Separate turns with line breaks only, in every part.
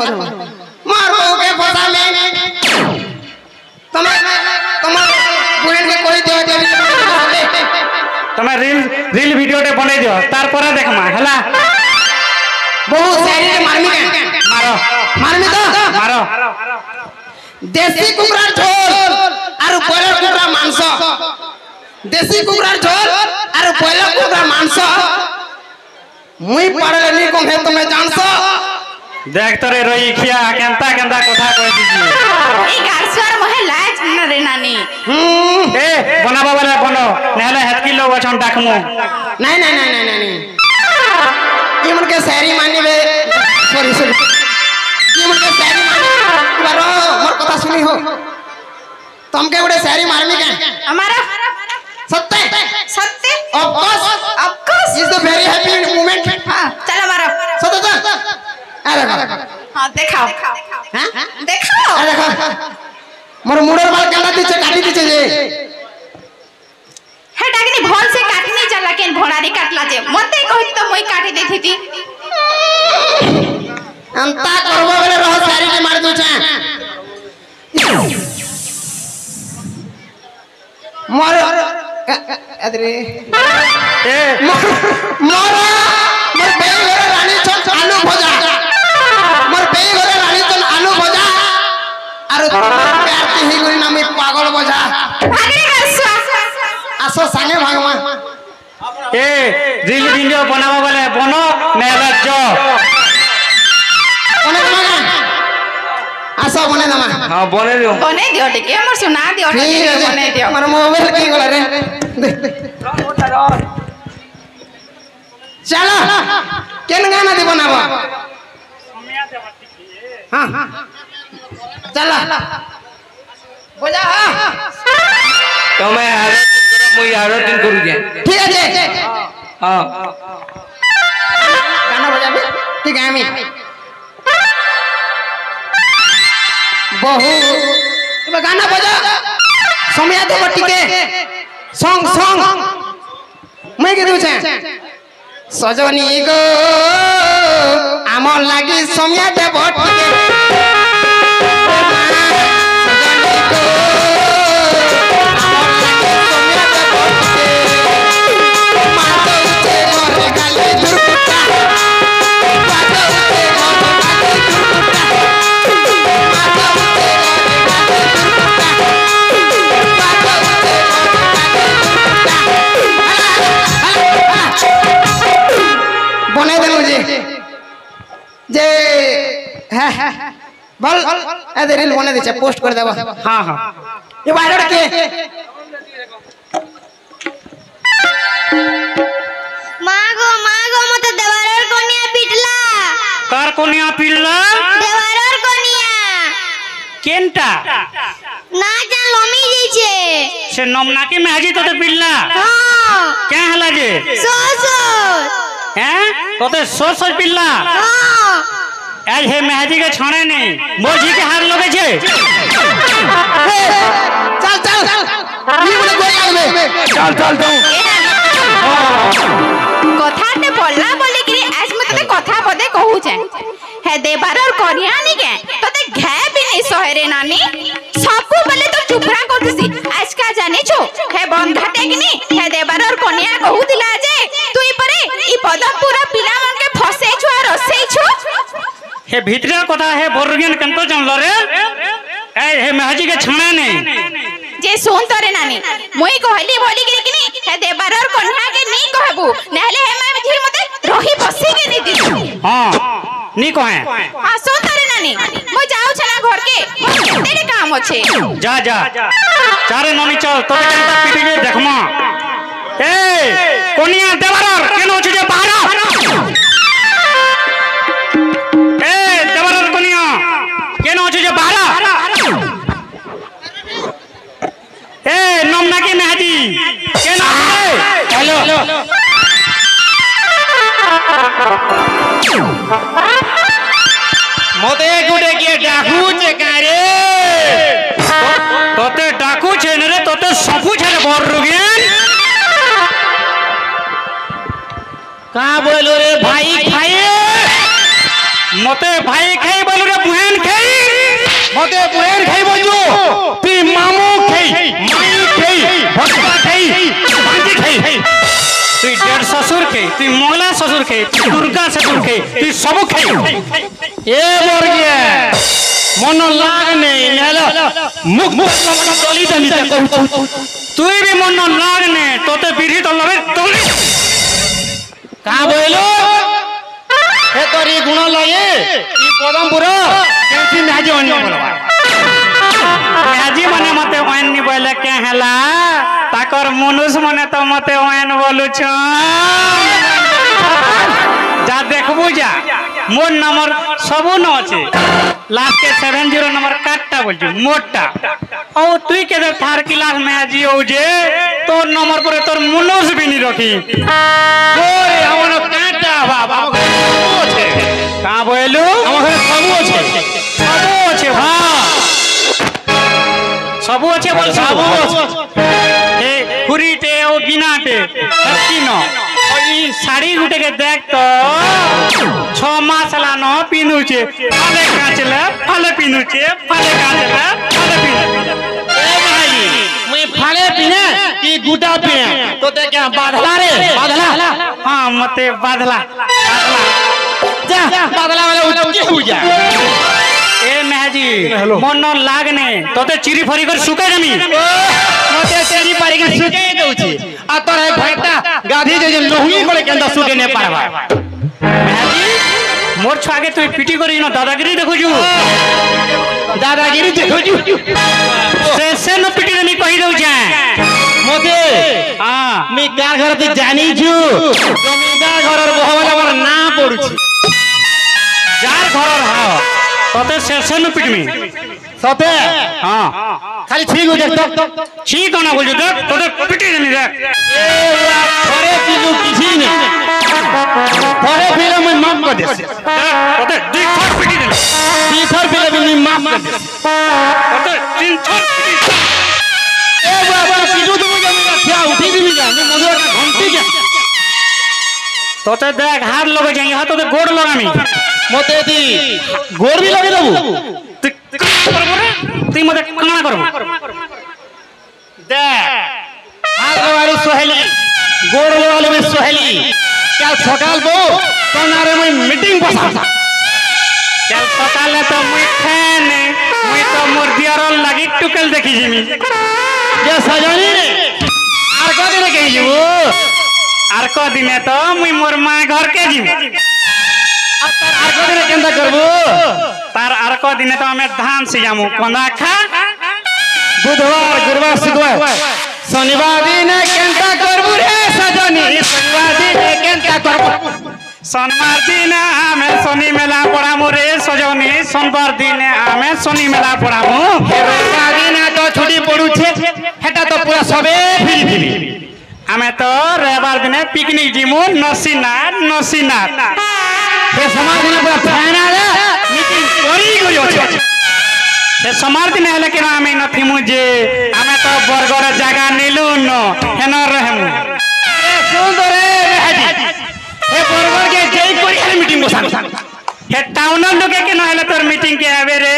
कर मार बहू के फसा में तुम्हें तुम्हारे बहन के कोई दियो
तुम्हें रील वीडियो टे बने दियो तार पर देखमा हला
बहुत सारी मारमी के
मारो
मारमी तो
मारो
देसी कुकरा झोल और बॉयलर कुकरा मांस देसी कुकरा झोल और बॉयलर कुकरा मांस मुई पड़ले नी को है तुम्हें जानसो
देख तोरे रोई खिया केंता केंता कथा कह दीजिए
ई गारसर मोहे लाज न रे नानी
ए बनाबा वाला बनो नेले हेतकी लोग अछन डाकमु
नहीं नहीं नहीं नहीं नहीं ये मन के शहरी मानी बे सॉरी सॉरी ये मन के शहरी मानी बारो मोर कथा सुनी हो तुम के बड़े शहरी मारमी के
हमारा
सत्य
सत्य
of course is the very happy moment
हां चल हमारा
सत्य अरे
हां दिखाओ
हां
दिखाओ
अरे देखो मोर मुड़र बाल काटा दीचे काटी दीचे जे
हे डागनी भोल से काटनी चला केन भोड़ारी काटला जे मते कहि तो मोई काटी देथि थी
अंता करबो बेले रह सारी के मार दू छे मोर अदरे
ए
मोर मोर बेई घरे रानी छन आलू भजा मोर बेई घरे रानी छन आलू भजा आरो प्यार के ही गुरी नामी पागल भजा
भागे गसवा
आसो संगे भागमा
ए रील वीडियो बनाबा वाले बनो नेले जो
कोने दमा आसो बने दमा
हां बने दियो
टिके हमर सुना दियो टिके बने दियो
हमर मोबाइल की गला रे चलो केन गाना दे बनाबा हां चलो बोला हां
तुम्हें हर दिन करो मुई हर दिन करू जे
ठीक है जे
हां
गाना बजाबे ठीक है আমি बहु এবার গানা বজা সময় দেব টিকে সং সং মই কে দিউছে সজনী গো আমর লাগি সময় দেব টিকে बने दे मुझे जे है बोल ए रील बने दे पोस्ट कर देबो
हां हां
ये वायरल के
मागो मते देवारर कोनिया पिटला
कार कोनिया पिल्ला
देवारर कोनिया
केनटा
ना जान लमी जइछे
से नमना के महजी तो पिल्ला
हां
क्या हला जे
सो
हैं तोते सोच पिल्ला
हां
आज हे महजी के छाणे नहीं मोजी के हार लगे छे
चल चल ये बोले गोई आवे
चल चल तू
कथाटे बोलला बोली कि आज मैं तते कथा बदे कहू छे हे देबारर कोनिया नी के तते घे भी नहीं सहेरे नानी सबको बोले तो चुपरा करतसी आज का जाने छो हे बंधाटे कि नी हे देबारर कोनिया कहू दिला जे तू ई परे ई पदमपुरा पिला मन के फसे छु और रसई छु
हे भीतरा कथा हे बोरगन कंतो जानलो रे ए हे महजी के छाणे नहीं
जे सुन तोरे नानी मुई कहली बोली कि नी हे देबारर कोनिया के नी कहबू नहले हे मैं झिर मते रही बसी के नी दी
हां नी कहे
हां सुन तोरे नानी मुई जाऊ छना घर के तेरे काम होछे
जा जा चारे ननी चल तो केनता पिटी के देखमा ए कोनिया देवरर केनो छ जे बाहर ए देवरर कोनिया केनो छ जे बाहर ए नमना के महजी केनो हेलो मोते गुडे के डाकू छे कारे तोते डाकू छे न रे तोते सबु छे रे बररुगेन का बोलो रे भाई खाए মতে ভাই খাই বলু রে বুহেন খাই
মতে বুহেন খাই বলছো তুই মামু খাই মাই খাই ভক্তা খাই ভাঞ্জি খাই
তুই ডেढ़ শ্বশুর খাই তুই মঙ্গলা শ্বশুর খাই তুই দুর্গা শ্বশুর খাই তুই সব খাই
এ বর্গিয়া মন লাগ নেই নেলো মুখ মুখ দলি দলি
তুই বি মন লাগ নে তোতে বিড়ি তো লবে দলি
কা বইলো হে তোর এই গুণ লাগে এই পদমপুর কেমতি নাজি অন্য বলবা
আজি মানে মতে ওয়ান নি বলে কে হেলা তাকর মনুষ মানে তো মতে ওয়ান বলুছ যা দেখবু যা মোর নম্বর সবু ন আছে लास्ट के 70 नंबर काटता बोलछु मोटा ओ तुई के थार क्लास में আজি हो जे तोर नंबर पर तोर मुनोस भी नहीं रखी
ओरे हमर काटा बाबा আছে
का बोलू
আমার সবু আছে
सबू আছে हां सबू আছে बोल
সবু আছে
ए खुरीटे ओ गिनाटे सच्चिनो ओ ई साड़ी गुटे के देख तो 6 मास ला न पिनुचे फाले काचले फाले पिनुचे फाले काचले फाले पिनुचे
ए भाई मैं फाले पिने की गुटा पिने तो ते क्या बादला रे बादला
हां मते बादला
जा बादला वाला उठके हो जा
ए महजी मन लागने तोते चिरी फरी कर सुके जमी
मते तेरी पारी के सुके दउची आ तोर है भैटा गाधी जे लोही कोले केंदा सुके ने पारबा
महजी मोर छागे तुई पिटी करी न दादागिरी देखो जू
दादागिरी देखो जू
से न पिटी नहीं कहि दउ जा
मते
हां
मैं का घर ते जानी छु जमींदार घरर बहवाला मोर ना पडुछि
जार घरर हां तोते से न पिटमी
सते
हां
खाली ठीक हो जा
ठीक ना बोल देख तोते पिटी नहीं देख
ए थोड़े किलो किसी ने थोड़े फिल्म में माफ कर दे
तोते दुई थर पिटी दे
तीसर फिल्म में माफ कर दे
तोते तीन थर पिटी
ए बाबा पिटू तुम जमीन क्या उठी भी जा मैं मधुर का घंटी क्या
तोते देख हाथ लगे जाएंगे हाथ तोते गोड़ लगामी
मते दी गोर भी लगे दबू
তুই মতে কানা করব
दे हाथ लगारो सोहेली गोर लगालो में सोहेली क्या सकाल बो तनारे में मीटिंग बसा
चल सकाले तो मुई खाने मुई तो मोर दियारल लागी टुकल देखि जिमी
ये सजनी रे आर को दिन के जीवो
आर को दिने तो मुई मोर मां घर के जिमी
अब तार आर को दिन केंदा करबो
तार आर को दिने तो हमें धान से जामु कोंदा खा
बुधवार गुरुवार शुक्रवार शनिवार दिन केंदा करबो रे सजनी शनिवार दिन केंदा करबो
सोमवार दिन हमें शनि मेला पड़ामु रे सजनी सोमवार दिन हमें शनि मेला पड़ामु
रविवार दिन तो छुट्टी पड़ू छे हेटा तो पूरा सबे फ्री फ्री
हमें तो रविवार दिन पिकनिक जिमु नसीनाथ नसीनाथ
हे समाज दिन पूरा फाइनल मीटिंग करी गयो छे
से समार दिन है लेकिन हमें नथी मुझे हमें तो बरगड़ जगह नीलू न हेन रहमु
अरे सुन तो रे हाजी हे बरगर के जई करी है मीटिंग बसा
हे टाउन लोके के नहले तोर मीटिंग के आवे रे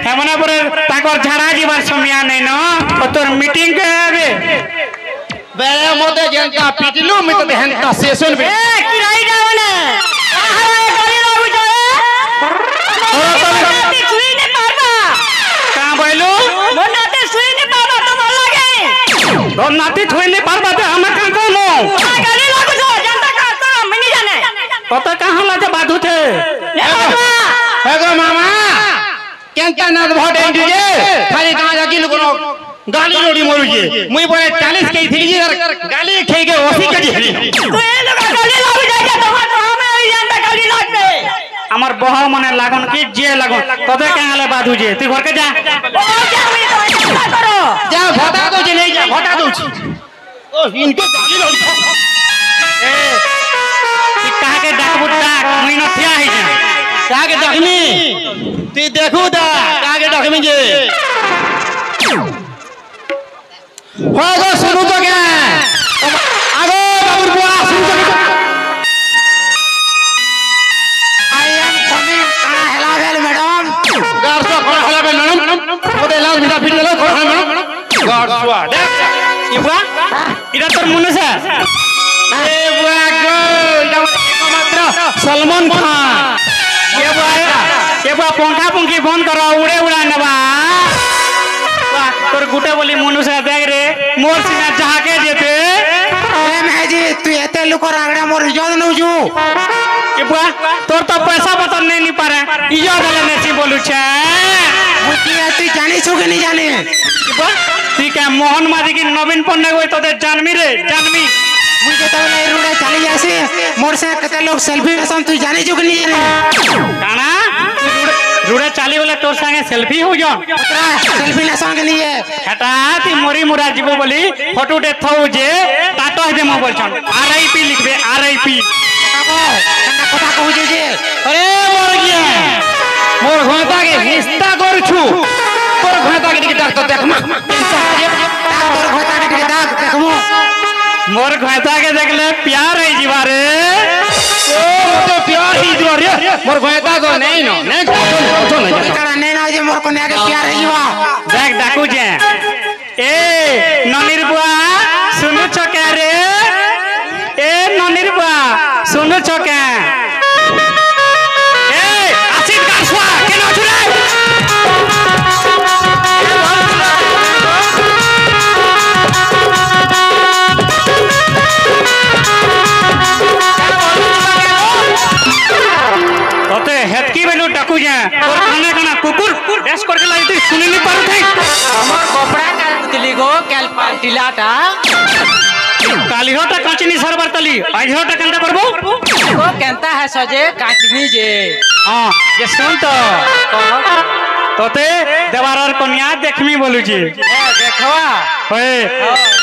हेमना पर ताकर झाड़ा जीवार समिया नै न तोर मीटिंग के आवे
बेरे मोते जनता पिटलू में तो हेनता सेशन बे
ए किराई जावने आहारा गली लागू जाए मोनाते सुई ने पारबा
का बोलू
मोनाते सुई ने पारबा तो बोल लागे
तो नाती थोई नहीं पार बात हम का कोनो
गली लागू जो जनता का तो मैं नहीं जाने
तो कहां लाजे बाधु थे
हे गो मामा केंता ना भोट एंडी जे खाली कहां जाकी लोगनो गाली रोडी मरु जे मुई बोले 40 के थी जी गाली खे के ओसी के जी
तो ए लोग गली लागू जाए तो हमें जनता गली लागबे
আমার বহ মনে লাগন কি যে লাগন তবে কেলে বাধু যে তুই ঘরকে যা
ओ क्या हुई तो ऐसा करो
जा भटा दो जे नहीं जा भटा दो ओ इनके गाली रोडी
ए तू कहा के डाकबू डाक मुई न थिया है जा
का के डखमी तू देखू दा का के डखमी जे हो गो सुनु तो के आगो बाबू बुआ सुनु तो I am coming
এটা তোর মনুষা এ বুয়া গো এটা একমাত্র সলমান খান এ বুয়া পঙ্খা পঙ্খি বন্ধ কর উড়ে উড়া নেবা তোর গুটে বলি মনুষা দেখ রে মোর সিনা যাহাকে যেতে
এ মেজি তুই এতে লোকর আগড়া মোর ইজ্জত নউছু
এ বুয়া তোর তো পয়সা পতর নেই নি পারে ইজ্জত হলে নেছি বলুছে
তুই জানিস কি নি জানি
তুই কে মোহন মাঝি কি নবীন পণ্ডিত ওই তোদের জানবি রে জানবি
মুই যেতবেলে এই রোডে চালি আসি মোর সে কেতে লোক সেলফি নেসন তুই জানিস কি নি জানি
কানা রুড়ে চালি বলে তোর সঙ্গে সেলফি হউ জন
সেলফি নেসন কি নি
হেটা তুই মরি মুরা যাব বলি ফটোটে থউ যে টাটো হইবে মো বলছন আরআইপি লিখবে আরআইপি
কথা কহুছে যে
আরে মোর গিয়া মোর ঘন্টাকে হিস্তা করছু তোর ঘন্টাকে দিকে ডাক তো দেখমা
তোর ঘটা কে ডাক দেখমু
মোর ঘন্টাকে দেখলে প্যার হই যিবা রে ও তো প্যার হই যিবা রে মোর ঘন্টা গো নেই ন নে
কারা নে না যে মোর কোনে আগে প্যার হই যাবা
দেখ ডাকু যে এ ননির বুয়া শুনু ছকে রে এ ননির বুয়া শুনু ছকে এ আসিফ গাছুয়া কেন আছু রে তোতে হেতকি বেলু ডাকু যে তোর কানে কানা কুকুর ড্যাশ করকে লাগি তুই শুনি নি পারু থাই
আমার কপড়া কাটলি গো কাল পাল্টিলাটা
কালিহটা কাচিনি সরবার তালি আইহটা কেনটা করব
গো কেনতা है সজে কাটবি যে
হ্যাঁ যে শুন তো তোতে দেবারর কন্যা দেখমি বলুছি
দেখবা
হয়ে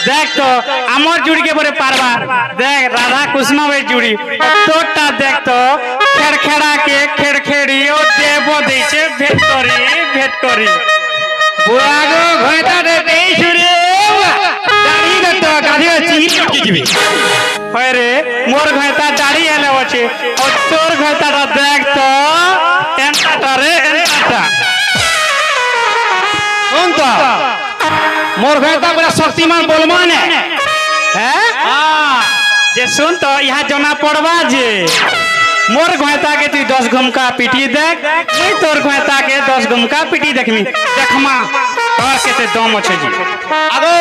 দেখ তো আমার জুড়িকে পরে পারবা দেখ রাধা কৃষ্ণ বে জুড়ি তোরটা দেখ তো খেড়খেড়া কে খেড়খেড়ি ও দেব দিছে ভেট করি বুয়াগো ঘয়টা দে দেই ছুরি দাড়ি গত গাধি চিড়ি কি দিবি হয় রে মোর ঘয়টা দাড়ি এলে আছে ও তোর ঘয়টাটা দেখ তো এন্টাটা রে এন্টাটা কোন তো मोर घरता बड़ा शक्तिमान बोलमान है हाँ जे सुन तो यहाँ जना पड़वा जे मोर घोता के तू 10 घुमका पीटी देख नहीं तोर घोता के 10 घुमका पीटी देखमी देखमा और केते दम अछि जी
আগো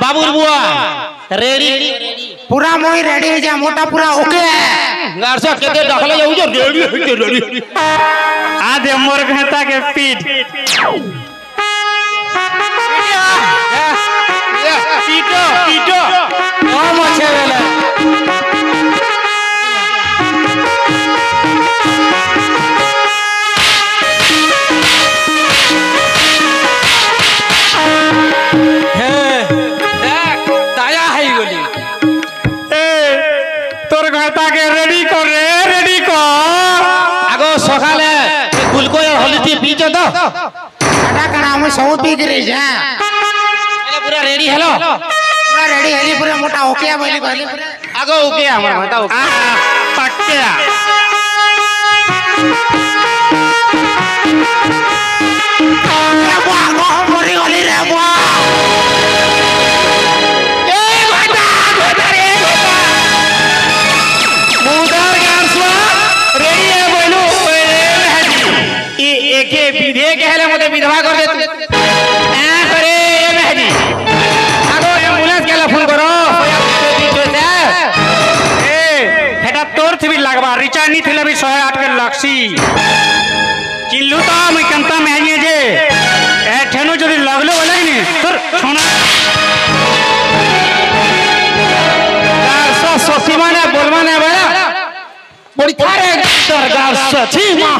বাবুর বুয়া রেডি पूरा मोई रेडी हो जा मोटा पूरा ओके गारसा केते डाखले जाऊ जो रेडी
आ दे मोर घोता के पीट पीटो पीटो कम अच्छे वाला
তায়া হাই গলি
ए तोर घाटा के रेडी कर रे रेडी कर
আগো সকালে গুলকো হলিতি পিছো তো কাটা কাটা আমি সব পি করে যা पूरा रेडी हेलो पूरा रेडी हेली पूरा मोटा ओके बोली बोली आगो ओके हमर माता ओके
पक्का
रे बुआ गो मरी गली रे बुआ ए गोटा रे गोटा
मुदर गारसवा रेडी है बोलू
ए एके विधे के हेले मते विधवा कर दे तू ए करे ए मेहदी आगो एम्बुलेंस के फोन करो
ए हेटा तोर थी भी लगवा रिचार्ज नहीं थिले भी 108 के लक्सी चिल्लू तो मैं कंता महंगे जे ए ठेनो जदी लगलो बोले नी तोर सोना
गारसा सोसी माने बोलवा ने बड़ा बड़ी थारे तर गारसा छी मां